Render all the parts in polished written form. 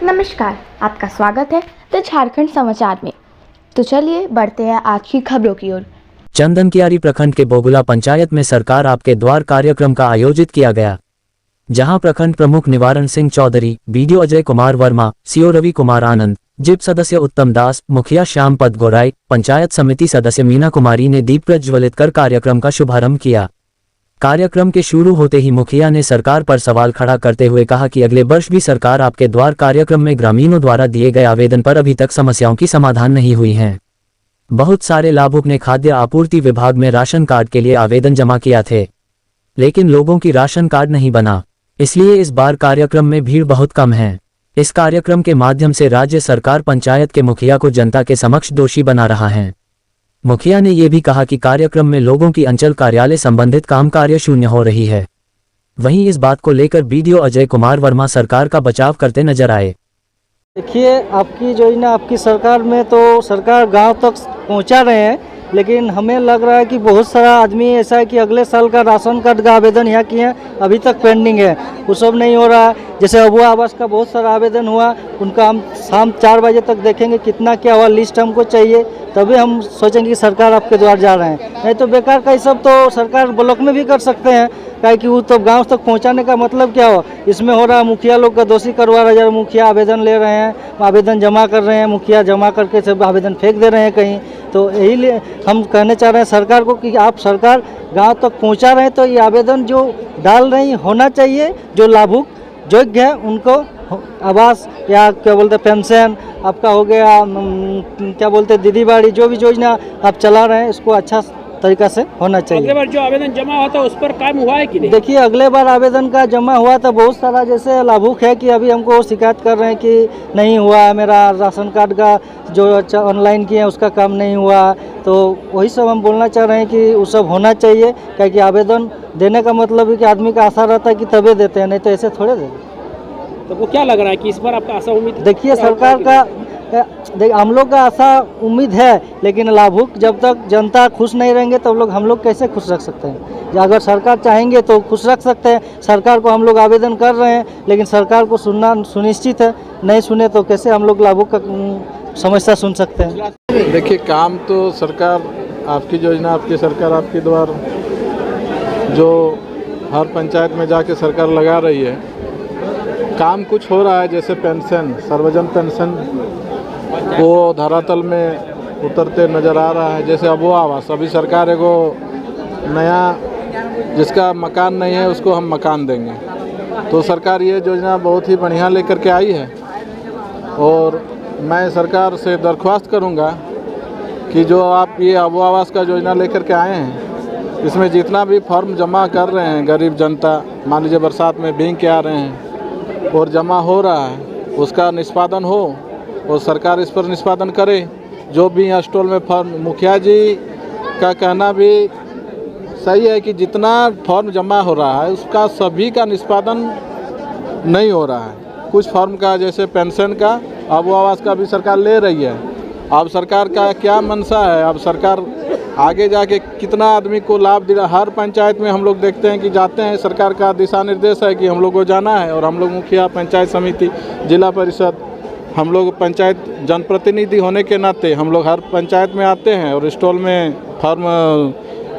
नमस्कार, आपका स्वागत है द झारखंड समाचार में। तो चलिए बढ़ते हैं आज की खबरों की ओर। चंदनकियारी प्रखंड के बोगुला पंचायत में सरकार आपके द्वार कार्यक्रम का आयोजित किया गया, जहां प्रखंड प्रमुख निवारण Singh Chaudhary, BDO Ajay Kumar Verma, CO Ravi Kumar Anand, zip सदस्य उत्तम दास, मुखिया श्याम पद गोराई, पंचायत समिति सदस्य मीना कुमारी ने दीप प्रज्वलित कर कार्यक्रम का शुभारंभ किया। कार्यक्रम के शुरू होते ही मुखिया ने सरकार पर सवाल खड़ा करते हुए कहा कि अगले वर्ष भी सरकार आपके द्वार कार्यक्रम में ग्रामीणों द्वारा दिए गए आवेदन पर अभी तक समस्याओं की समाधान नहीं हुई है। बहुत सारे लाभुक ने खाद्य आपूर्ति विभाग में राशन कार्ड के लिए आवेदन जमा किया थे, लेकिन लोगों की राशन कार्ड नहीं बना, इसलिए इस बार कार्यक्रम में भीड़ बहुत कम है। इस कार्यक्रम के माध्यम से राज्य सरकार पंचायत के मुखिया को जनता के समक्ष दोषी बना रहा है। मुखिया ने यह भी कहा कि कार्यक्रम में लोगों की अंचल कार्यालय संबंधित काम कार्य शून्य हो रही है। वहीं इस बात को लेकर बीडीओ अजय कुमार वर्मा सरकार का बचाव करते नजर आए। देखिए, आपकी योजना आपकी सरकार में तो सरकार गांव तक पहुंचा रहे हैं, लेकिन हमें लग रहा है कि बहुत सारा आदमी ऐसा है कि अगले साल का राशन कार्ड का आवेदन यहाँ किए हैं, अभी तक पेंडिंग है, वो सब नहीं हो रहा है। जैसे अबुआ आवास का बहुत सारा आवेदन हुआ, उनका हम शाम 4 बजे तक देखेंगे कितना क्या हुआ, लिस्ट हमको चाहिए, तभी हम सोचेंगे कि सरकार आपके द्वार जा रहे हैं। नहीं तो बेकार का ये सब तो सरकार ब्लॉक में भी कर सकते हैं, क्या कि वो तो गांव तक पहुंचाने का मतलब क्या हो। इसमें हो रहा है मुखिया लोग का दोषी करवा रहे हैं। मुखिया आवेदन ले रहे हैं, आवेदन जमा कर रहे हैं, मुखिया जमा करके सब आवेदन फेंक दे रहे हैं कहीं। तो यही लिए हम कहने चाह रहे हैं सरकार को कि आप सरकार गांव तक पहुंचा रहे हैं तो ये आवेदन जो डाल रही होना चाहिए, जो लाभुक योग्य है उनको आवास या क्या बोलते पेंशन आपका हो गया, क्या बोलते दीदी बाड़ी, जो भी योजना आप चला रहे हैं इसको अच्छा तरीका से होना चाहिए। अगले बार जो आवेदन जमा हुआ था उस पर काम हुआ है कि नहीं? देखिए, अगले बार आवेदन का जमा हुआ था बहुत सारा, जैसे लाभुक है कि अभी हमको शिकायत कर रहे हैं कि नहीं हुआ है, मेरा राशन कार्ड का जो ऑनलाइन किए हैं उसका काम नहीं हुआ। तो वही सब हम बोलना चाह रहे हैं कि वो सब होना चाहिए, क्योंकि आवेदन देने का मतलब है कि आदमी का आशा रहता है कि तभी देते हैं, नहीं तो ऐसे थोड़े देते। तो वो क्या लग रहा है कि इस बार आपका आशा उम्मीद? देखिए, सरकार का हम लोग का आशा उम्मीद है, लेकिन लाभुक जब तक जनता खुश नहीं रहेंगे तब लोग हम लोग कैसे खुश रख सकते हैं। अगर सरकार चाहेंगे तो खुश रख सकते हैं। सरकार को हम लोग आवेदन कर रहे हैं, लेकिन सरकार को सुनना सुनिश्चित है, नहीं सुने तो कैसे हम लोग लाभुक का समस्या सुन सकते हैं। देखिए, काम तो सरकार आपकी योजना आपकी सरकार आपके द्वार जो हर पंचायत में जाके सरकार लगा रही है, काम कुछ हो रहा है। जैसे पेंशन, सर्वजन पेंशन वो धरातल में उतरते नज़र आ रहा है। जैसे अबुआ आवास, अभी सरकार एगो नया जिसका मकान नहीं है उसको हम मकान देंगे, तो सरकार ये योजना बहुत ही बढ़िया लेकर के आई है। और मैं सरकार से दरख्वास्त करूंगा कि जो आप ये अबुआ आवास का योजना लेकर के आए हैं, इसमें जितना भी फॉर्म जमा कर रहे हैं गरीब जनता, मान लीजिए बरसात में भीग के आ रहे हैं और जमा हो रहा है, उसका निष्पादन हो और सरकार इस पर निष्पादन करे। जो भी यहाँ स्टॉल में फॉर्म, मुखिया जी का कहना भी सही है कि जितना फॉर्म जमा हो रहा है उसका सभी का निष्पादन नहीं हो रहा है। कुछ फॉर्म का, जैसे पेंशन का, अबुआ आवास का भी सरकार ले रही है। अब सरकार का क्या मंशा है, अब सरकार आगे जाके कितना आदमी को लाभ दिला। हर पंचायत में हम लोग देखते हैं कि जाते हैं, सरकार का दिशा निर्देश है कि हम लोग को जाना है, और हम लोग मुखिया, पंचायत समिति, जिला परिषद, हम लोग पंचायत जनप्रतिनिधि होने के नाते हम लोग हर पंचायत में आते हैं और स्टॉल में फॉर्म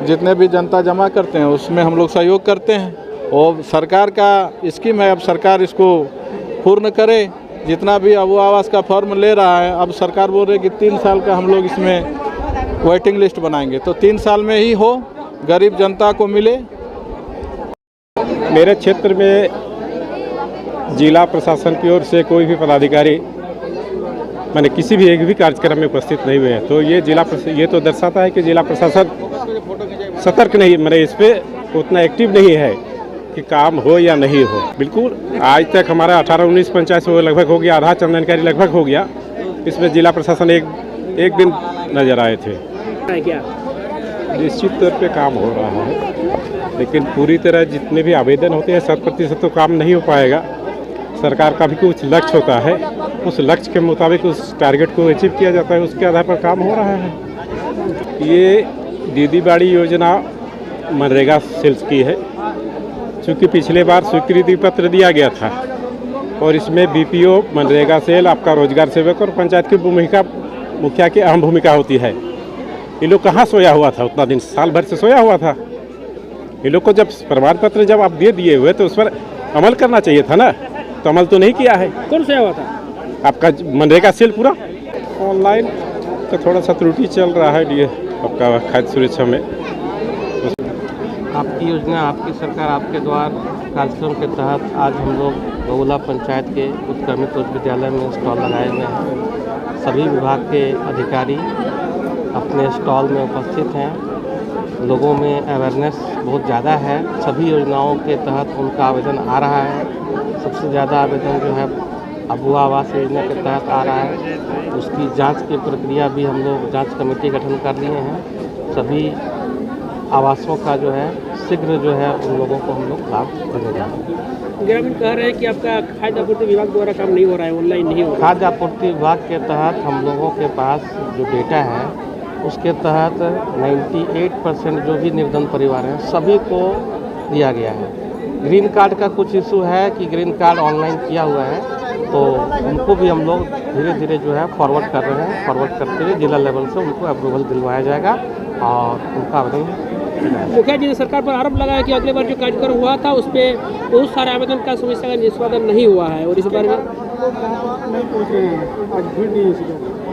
जितने भी जनता जमा करते हैं उसमें हम लोग सहयोग करते हैं। और सरकार का स्कीम है, अब सरकार इसको पूर्ण करे। जितना भी अबुआ आवास का फॉर्म ले रहा है, अब सरकार बोल रही है कि 3 साल का हम लोग इसमें वेटिंग लिस्ट बनाएंगे, तो 3 साल में ही हो, गरीब जनता को मिले। मेरे क्षेत्र में जिला प्रशासन की ओर से कोई भी पदाधिकारी मैंने किसी भी एक भी कार्यक्रम में उपस्थित नहीं हुए हैं, तो ये तो दर्शाता है कि जिला प्रशासन सतर्क नहीं, मैंने इस पर उतना एक्टिव नहीं है कि काम हो या नहीं हो। बिल्कुल, आज तक हमारा 18-19 पंचायत से लगभग हो गया, आधा चंदनकारी लगभग हो गया। इसमें जिला प्रशासन एक दिन नजर आए थे। क्या निश्चित तौर पे काम हो रहा है, लेकिन पूरी तरह जितने भी आवेदन होते हैं 100% तो काम नहीं हो पाएगा। सरकार का भी कुछ लक्ष्य होता है, उस लक्ष्य के मुताबिक उस टारगेट को अचीव किया जाता है, उसके आधार पर काम हो रहा है। ये दीदी बाड़ी योजना मनरेगा सेल्स की है, चूँकि पिछले बार स्वीकृति पत्र दिया गया था और इसमें बीपीओ, मनरेगा सेल, आपका रोजगार सेवक और पंचायत की भूमिका, मुखिया की अहम भूमिका होती है। ये लोग कहाँ सोया हुआ था उतना दिन, साल भर से सोया हुआ था। ये लोग को जब प्रमाण पत्र जब आप दे दिए हुए तो उस पर अमल करना चाहिए था ना, तो अमल तो नहीं किया है। कौन सोया हुआ था? आपका मनरेगा सेल पूरा ऑनलाइन का थोड़ा सा त्रुटि चल रहा है ये आपका खाद्य सुरक्षा में। आपकी योजना, आपकी सरकार, आपके द्वार कार्यक्रम के तहत आज हम लोग बगुला पंचायत के उत्क्रमित उच्च विद्यालय में स्टॉल लगाए हुए हैं। सभी विभाग के अधिकारी अपने स्टॉल में उपस्थित हैं। लोगों में अवेयरनेस बहुत ज़्यादा है। सभी योजनाओं के तहत उनका आवेदन आ रहा है। सबसे ज़्यादा आवेदन जो है अबुआ आवास योजना के तहत आ रहा है। उसकी जांच की प्रक्रिया भी हम लोग जांच कमेटी गठन कर लिए हैं। सभी आवासों का जो है शीघ्र जो है उन लोगों को हम लोग लाभ देने जा रहे हैं। ग्रामीण कह रहे हैं कि आपका खाद्य आपूर्ति विभाग द्वारा काम नहीं हो रहा है, ऑनलाइन नहीं हो रहा है। खाद्य आपूर्ति विभाग के तहत हम लोगों के पास जो डेटा है उसके तहत 98% जो भी निर्धन परिवार हैं सभी को दिया गया है। ग्रीन कार्ड का कुछ इशू है कि ग्रीन कार्ड ऑनलाइन किया हुआ है, तो उनको भी हम लोग धीरे धीरे जो है फॉरवर्ड कर रहे हैं। फॉरवर्ड करते हुए जिला लेवल से उनको अप्रूवल दिलवाया जाएगा और उनका आवेदन। मुखिया जी ने सरकार पर आरोप लगाया कि अगले बार जो कार्यक्रम हुआ था उस पर बहुत सारे आवेदन का समस्या का निष्पादन नहीं हुआ है, और इस बारे में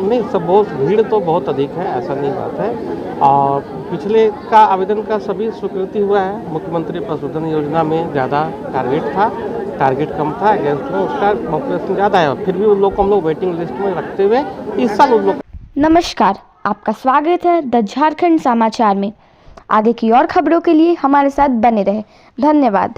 नहीं, सब बहुत भीड़ तो बहुत अधिक है, ऐसा नहीं बात है। और पिछले का आवेदन का सभी स्वीकृति हुआ है। मुख्यमंत्री पशुधन योजना में ज़्यादा टारगेट कम था, अगेंस्ट में उसका पॉपुलेशन ज़्यादा है, फिर भी उन लोग को हम लोग वेटिंग लिस्ट में रखते हुए इस साल उन लोग। नमस्कार, आपका स्वागत है द झारखंड समाचार में। आगे की और खबरों के लिए हमारे साथ बने रहें। धन्यवाद।